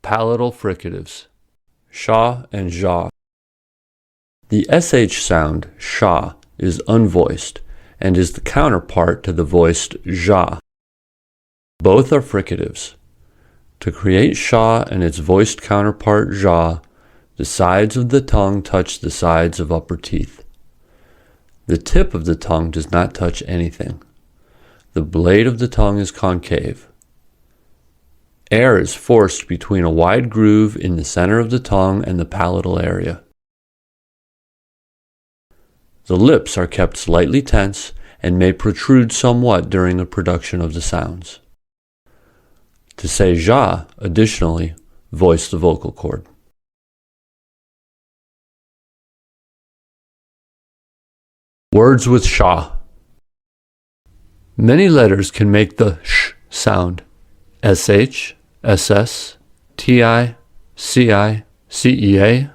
Palatal fricatives. Sha and ja. The sh sound, sha, is unvoiced and is the counterpart to the voiced ja. Both are fricatives. To create sha and its voiced counterpart ja, the sides of the tongue touch the sides of upper teeth. The tip of the tongue does not touch anything. The blade of the tongue is concave. Air is forced between a wide groove in the center of the tongue and the palatal area. The lips are kept slightly tense and may protrude somewhat during the production of the sounds. To say ja, additionally, voice the vocal cord. Words with sha. Many letters can make the sh sound. sh, ss, ti, ci, cea,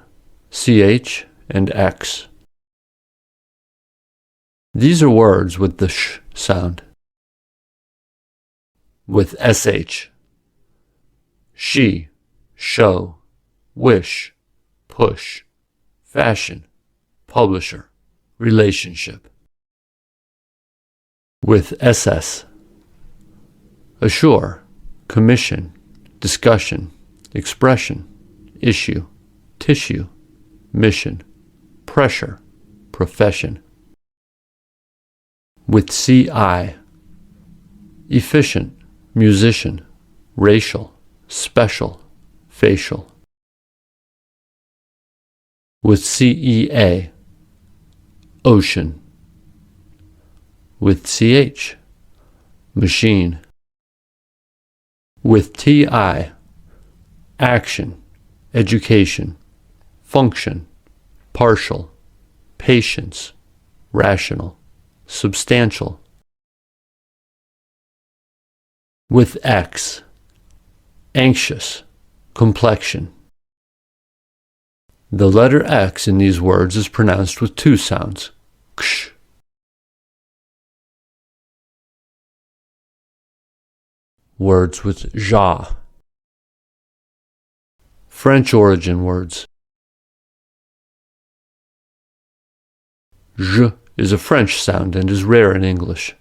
ch, and x. These are words with the sh sound. With sh. She, show, wish, push, fashion, publisher, relationship. With ss. Assure, commission, discussion, expression, issue, tissue, mission, pressure, profession. With ci. Efficient, musician, racial, special, facial. With cea. Ocean. With ch. Machine. With ti. Action, education, function, partial, patience, rational, substantial. With x. Anxious, complexion. The letter X in these words is pronounced with two sounds, ksh. Words with ja. French origin words. Je is a French sound and is rare in English,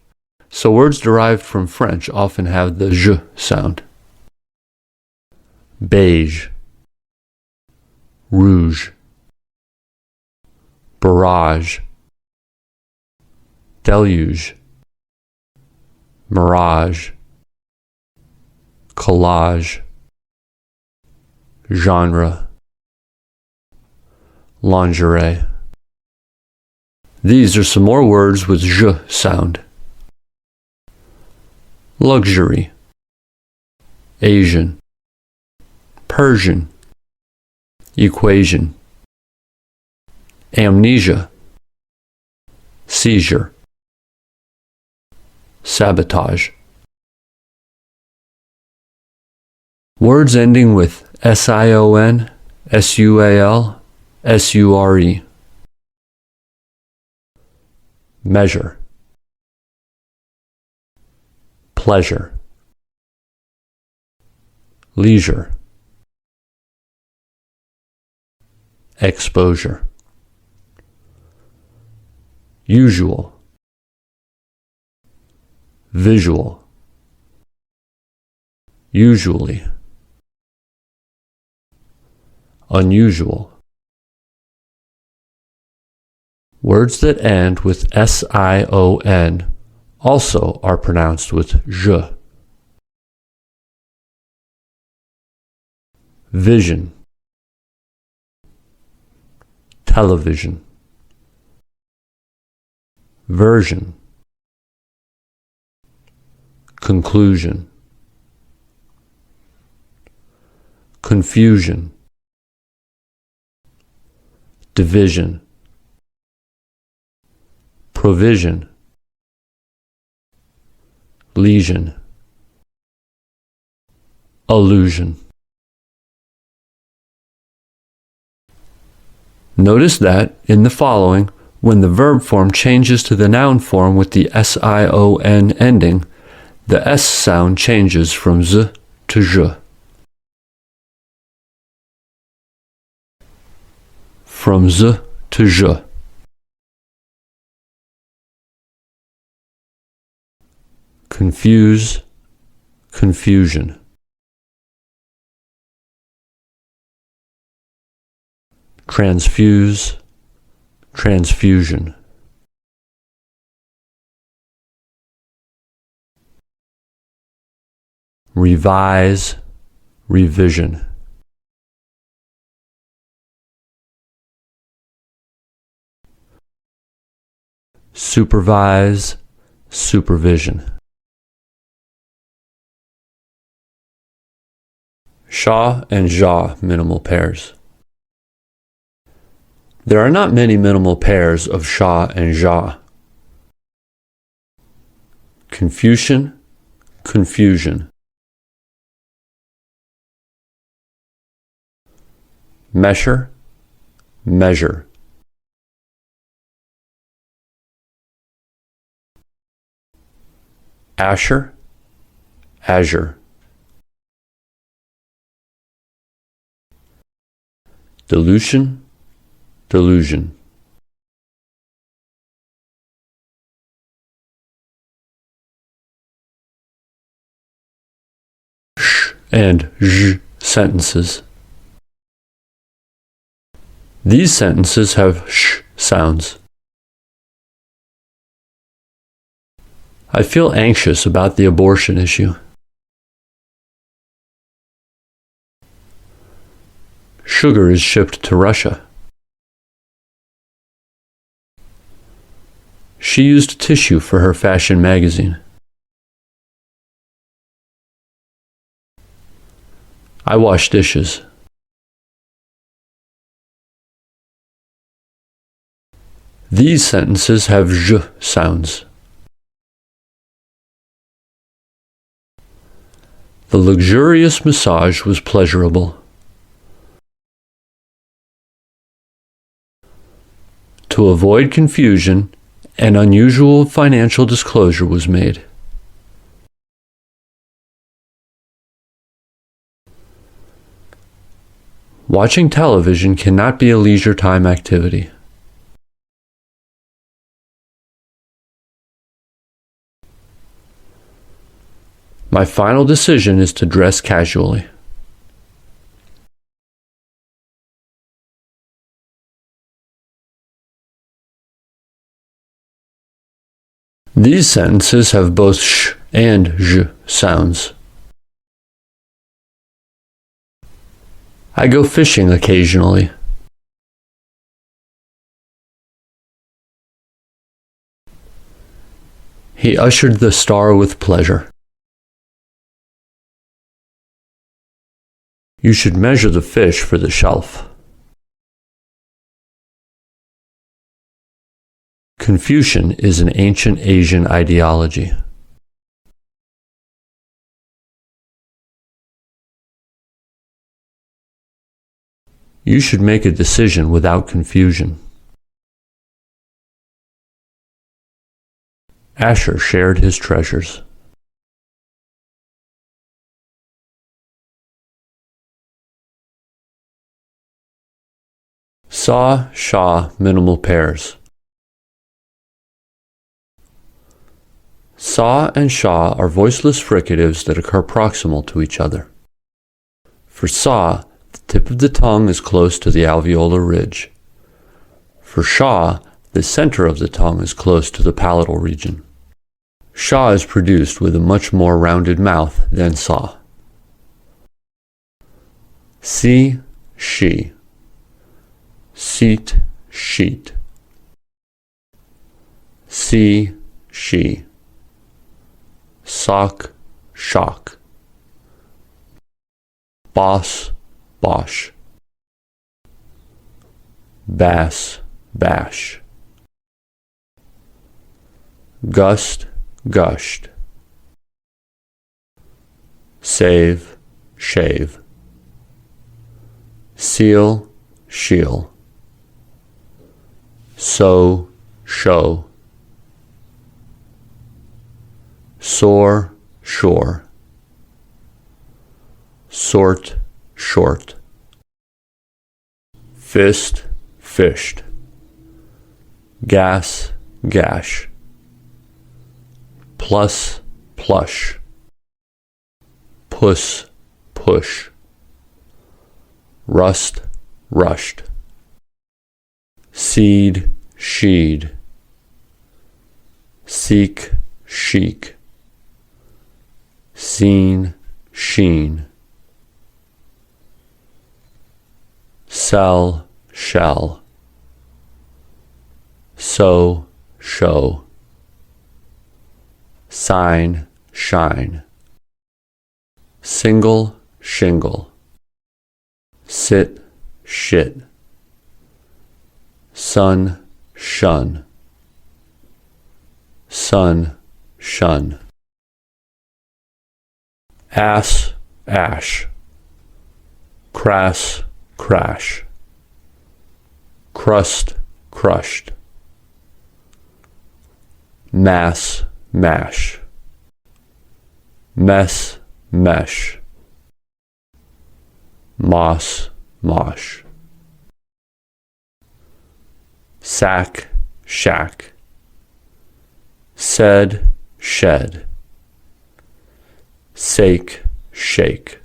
so words derived from French often have the je sound. Beige, rouge, barrage, deluge, mirage, collage, genre, lingerie. These are some more words with je sound. Luxury, Asian, Persian, equation, amnesia, seizure, sabotage. Words ending with sion, sual, sure. Measure, pleasure, leisure, exposure. Usual, visual, usually, unusual. Words that end with sion also are pronounced with je. Vision, television, version, conclusion, confusion, division, provision, lesion, allusion. Notice that, in the following, when the verb form changes to the noun form with the sion ending, the s sound changes from z to je. from z to zh. Confuse, confusion. Transfuse, transfusion. Revise, revision. Supervise, supervision. Sha and ja minimal pairs. There are not many minimal pairs of sha and ja. Confucian, confusion. Measure, measure. Asher, azure. Dilution, delusion. Sh and zh sentences. These sentences have sh sounds. I feel anxious about the abortion issue. Sugar is shipped to Russia. She used tissue for her fashion magazine. I wash dishes. These sentences have zh sounds. The luxurious massage was pleasurable. To avoid confusion, an unusual financial disclosure was made. Watching television cannot be a leisure time activity. My final decision is to dress casually. These sentences have both sh and zh sounds. I go fishing occasionally. He ushered the star with pleasure. You should measure the fish for the shelf. Confucian is an ancient Asian ideology. You should make a decision without confusion. Asher shared his treasures. Sa, sha minimal pairs. Sa and sha are voiceless fricatives that occur proximal to each other. For sa, the tip of the tongue is close to the alveolar ridge. For sha, the center of the tongue is close to the palatal region. Sha is produced with a much more rounded mouth than sa. Si, she. Seat, sheet. See, she. Sock, shock. Boss, bosh. Bass, bash. Gust, gushed. Save, shave. Seal, shield. Sow, show. Soar, shore. Sort, short. Fist, fished. Gas, gash. Plus, plush. Puss, push. Rust, rushed. Seed, sheed. Seek, chic. Seen, sheen. Sell, shell. Sow, show. Sign, shine. Single, shingle. Sit, shit. Sun, shun. Sun, shun. Ass, ash. Crass, crash. Crust, crushed. Mass, mash. Mess, mesh. Moss, mosh. Sack, shack. Said, shed. Sake, shake.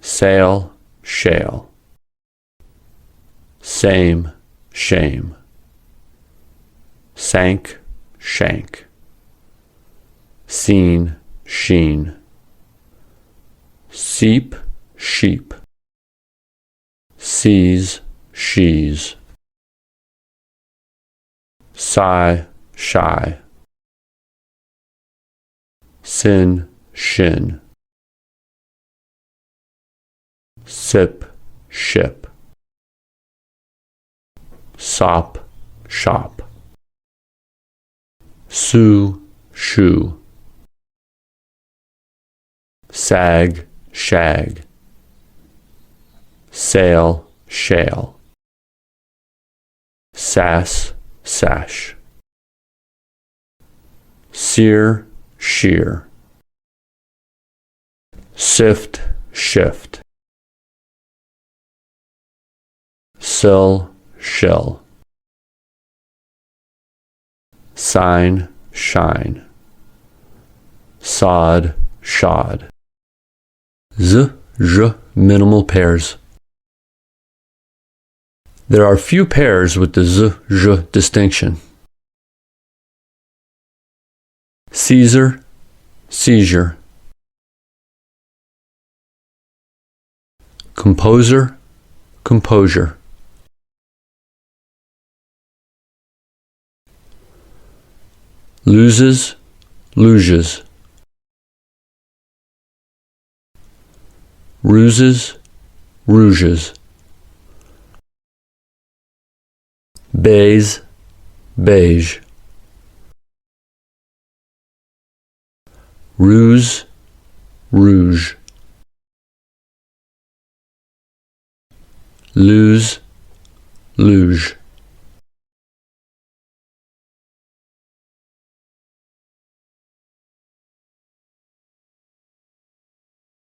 Sail, shale. Same, shame. Sank, shank. Seen, sheen. Seep, sheep. Sees, she's. Sigh, shy. Sin, shin. Sip, ship. Sop, shop. Sue, shoe. Sag, shag. Sail, shale. Sass, sash. Sear, shear. Sift, shift. Sill, shell. Sign, shine. Sod, shod. Z, zh minimal pairs. There are few pairs with the z, zh distinction. Caesar, seizure. Composer, composure. Loses, luges. Ruses, rouges. Baise, beige. Ruse, rouge. Lose, luge.